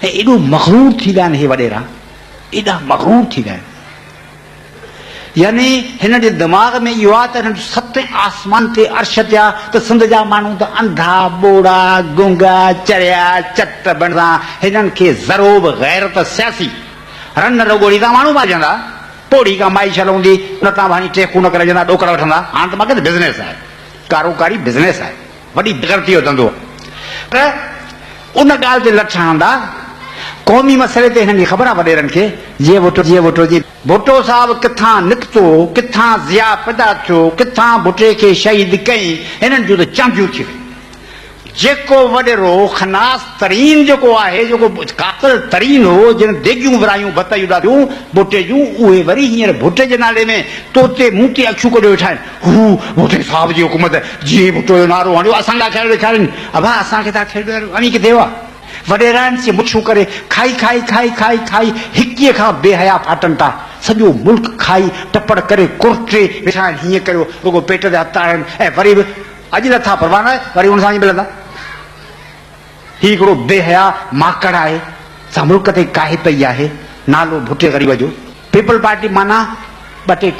एॾो मग़रूर थी विया आहिनि हे वॾेरा, एॾा मग़रूर थी विया आहिनि। यानी हिन जे दिमाग़ में इहो आहे त हिन सत आसमान ते अर्श थिया त सिंध जा माण्हू त अंधा ॿोड़ा गुंगा चरिया चट बणंदा, हिननि खे ज़रो बि ग़ैरत सियासी रन रगोड़ी तां माण्हू मारिजंदा, पोड़ी खां माई छल हूंदी उन तां भाई टेकू न करे वेंदा, ॾोकड़ वठंदा। हाणे त मूंखे बिज़नेस आहे, कारोकारी बिज़नेस आहे, वॾी बिगड़ती जो धंधो। त उन ॻाल्हि ते लठ हणंदा। क़ौमी मसइले ते हिननि खे ख़बर आहे वॾेरनि खे, जीअं भुटो जी भुटो साहिबु किथां निकितो, किथां ज़िया पैदा थियो, किथां भुटे खे शहीद कई, हिननि जूं त चांदियूं थी वई। जेको वॾेरो खनास तरीन जेको आहे, जेको कातिल तरीन हो, जिन देगियूं विरायूं बतयूं ॾाढियूं भुटे जूं, उहे वरी हींअर भुटे जे नाले में तोते मूं ते अखियूं कढियो वेठा आहिनि। हू भुटे साहिब जी हुकूमत, जीअं भुटो जो नारो हणियो असां लाइ खेॾ ॾेखारनि, अभा असांखे था खेॾ वञी किथे हुआ। वॾेरानि से मुछूं करे खाई खाई खाई खाई खाई हिकीअ खां बेहया फाटनि था, सॼो मुल्क खाई टपड़ करे कुर्टे वेठा आहिनि, हीअं करियो रुगो पेट ते हथ आणनि ऐं वरी बि अॼु नथा परवाह न आहे, वरी हुन सां ई मिलंदा। ही हिकिड़ो बेहया माकड़ आहे, सा मुल्क ते काहे पई आहे, नालो भुटे ग़रीब जो। पीपल पार्टी माना ॿ टे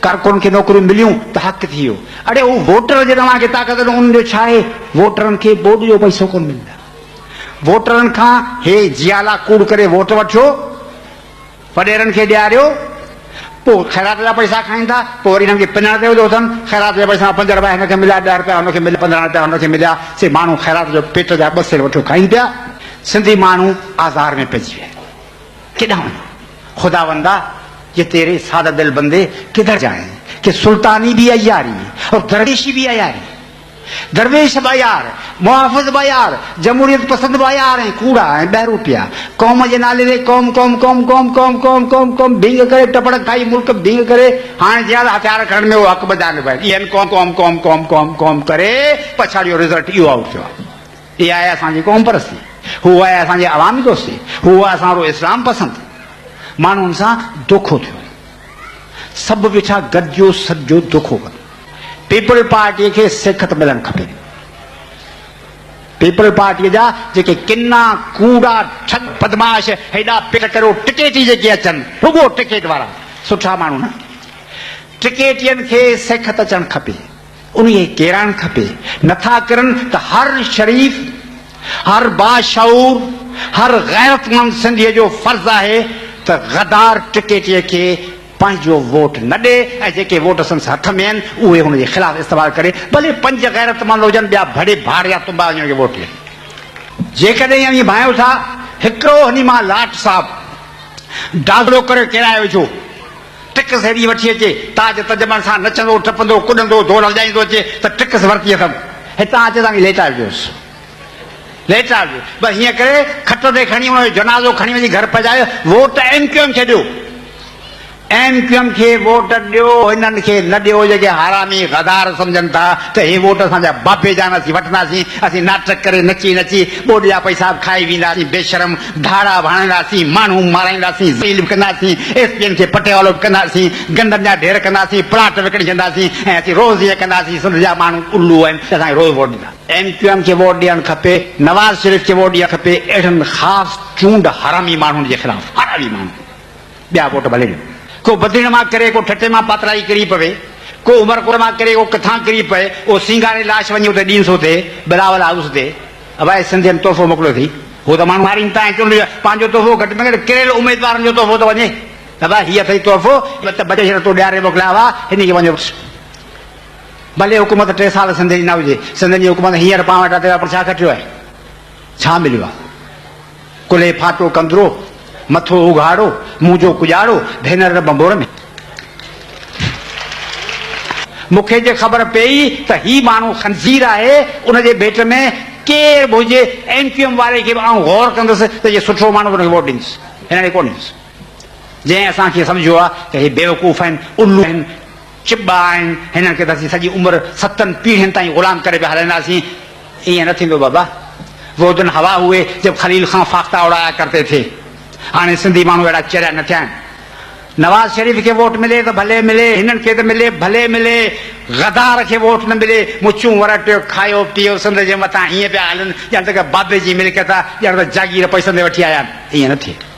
कारकुन खे नौकरियूं मिलियूं त हक़ थी वियो। अड़े हू वोटर जे तव्हांखे ताक़त उनजो छा आहे, वोटरनि खे बोर्ड जो पैसो कोन मिलंदो। वोटरनि खां हे जियाला कूड़ करे वोट वठो, वॾेरनि खे ॾियारियो, पोइ ख़ैरात जा पैसा खाईंदा, पोइ वरी हिननि खे पिनण ते विधो अथनि, ख़ैरात जा पैसा 5 रुपया हिनखे मिलिया, 10 रुपया हुनखे मिलिया, 15 रुपया हुनखे मिलिया, से माण्हू ख़ैरात जो पेट जा 2 सेर वठो खाइनि पिया। सिंधी माण्हू आज़ार में पइजी विया। केॾां वञो ख़ुदा वंदा, ये तेरे सादा दिल बंदे किधर जाए, कि सुल्तानी भी अयारी और दरवेशी भी अयारी। दरवेश बयार, मुहाफ़िज़ बयार, जमहूरियत पसंद बयार ऐं कूड़ा ऐं बहरूपिया, क़ौम जे नाले ते क़ौम क़ौम क़ौम क़ौम क़ौम क़ौम क़ौम क़ौम भींग करे टपड़ खाई मुल्क भींग करे, हाणे ज्यादा हथियार खणण में उहो हक़ बजाइनि पिया। इहे क़ौम क़ौम क़ौम क़ौम क़ौम क़ौम करे पछाड़ियो रिज़ल्ट इहो आउट थियो आहे। इहा आहे असांजी क़ौम परस्ती, हू आहे असांजी अवामी दोस्ती, हू आहे असांजो इस्लाम पसंदि। माण्हुनि सां दोखो थियो, सभु वेठा गॾिजो सॼो दोखो कनि। पीपल पार्टीअ खे सिखत मिलणु खपे। पीपल पार्टीअ जा जेके किना कूड़ा ठग बदमाश हेॾा पेट करो टिकेटी जेके अचनि, रुगो टिकेट वारा सुठा माण्हू न, टिकेटियनि खे सिखत अचणु खपे, उन खे केरणु खपे। नथा करनि त हर शरीफ़, हर बाशऊर, हर ग़ैरतमंद सिंधीअ जो फर्ज़ आहे त गदार टिकेटीअ खे पंहिंजो वोट न ॾे, ऐं जेके वोट संस हथ में आहिनि उहे हुनजे ख़िलाफ़ इस्तेमालु करे, भले 5 ग़ैरतमंद हुजनि, ॿिया भड़े भाड़ या तुम्बा वञी वोट ॾे। जेकॾहिं इहा भाइयो था, हिकिड़ो हनी मां लाट साहिबु डागड़ो करे किरायो वेठो, टिकस हेॾी वठी अचे, ताज तजमन सां नचंदो टपंदो कुॾंदो दौड़ हलाईंदो अचे त टिकस वरिती अथमि, हितां अचे तव्हांखे लेटाइजोसि, लेटाइजो। बसि हीअं करे खट ते खणी हुनजो जनाज़ो खणी वञी घर पहुचायो। वोट MQM खे ॾियो, MQM खे वोट ॾियो, हिननि खे न ॾियो जेके हरामी गदार सम्झनि था त हे वोट असांजा बाबे जान असीं वठंदासीं, असीं नाटक करे नची नची ॿोॾ जा पैसा खाई वेंदासीं, बेशरम धाड़ा भाणींदासीं, माण्हू माराईंदासीं, ज़ील कंदासीं, SPN खे पटे वालो कंदासीं, गंदनि जा ढेर कंदासीं, प्लाट विकिणी छॾंदासीं, ऐं असीं रोज़ ईअं कंदासीं। सिंध जा माण्हू उल्लू आहिनि, असांखे रोज़ वोट ॾींदा। MQM खे वोट ॾियणु खपे, नवाज़ शरीफ़ खे वोट ॾियणु खपे, अहिड़नि ख़ासि चूंड हरामी माण्हुनि जे ख़िलाफ़, हरामी माण्हू। ॿिया वोट भले ॾियो, को बदीण मां करे, को ठटे मां पातराई किरी पवे, को उमरकोट मां करे, को किथां किरी पए, उहो सिंगारे लाश वञे उते 300 ते बिलावल हाउस ते, अभाए सिंधियुनि तोहफ़ो मोकिलियो अथई, उहो त माण्हू मारीनि था ऐं चवनि पंहिंजो तोहफ़ो घटि में घटि किरियल उमेदवारनि जो तोहफ़ो थो वञे। अभाए हीअ अथई तोहफ़ो, त बचे शर तो ॾियारे मोकिलिया हुआ, हिन खे वञो। भले हुकूमत 3 साल सिंध जी न हुजे, सिंध जी हुकूमत हींअर पाण वटि आहे, पर छा खटियो आहे, छा मिलियो आहे? कुले फाटो कंदरो, मथो उघाड़ो, मुंहुं जो कुॼाड़ो, भेनर बंबोर में। मूंखे जे ख़बर पई त ही माण्हू खंज़ीर आहे, उनजे भेट में केर बि हुजे, MQM वारे खे बि आउं गौर कंदुसि त इहो सुठो माण्हू हुनखे वोट ॾींदुसि, हिन खे कोन ॾींदुसि। जंहिं असांखे सम्झो आहे त हे बेवकूफ़ आहिनि, उल्लू आहिनि, चिॿा आहिनि, हिननि खे त असीं सॼी उमिरि 7 पीढ़ियुनि ताईं ग़ुलाम करे पिया हलंदासीं, ईअं न थींदो बाबा। वो दिन हवा हुए जब खलील खां फाख्ता उड़ाया करते थे, हाणे सिंधी माण्हू अहिड़ा चरिया न थिया आहिनि। नवाज शरीफ के वोट मिले तो भले मिले, हिननि खे त मिले भले मिले, गदार खे वोट न मिले, मुछूं वरटियो खायो पीओ सिंध जे मथां हीअं पिया हलनि ॼण त बाबे जी मिल्कियत आहे, ॼण त जागीर पैसनि ते वठी आया आहिनि। ईअं न थिए।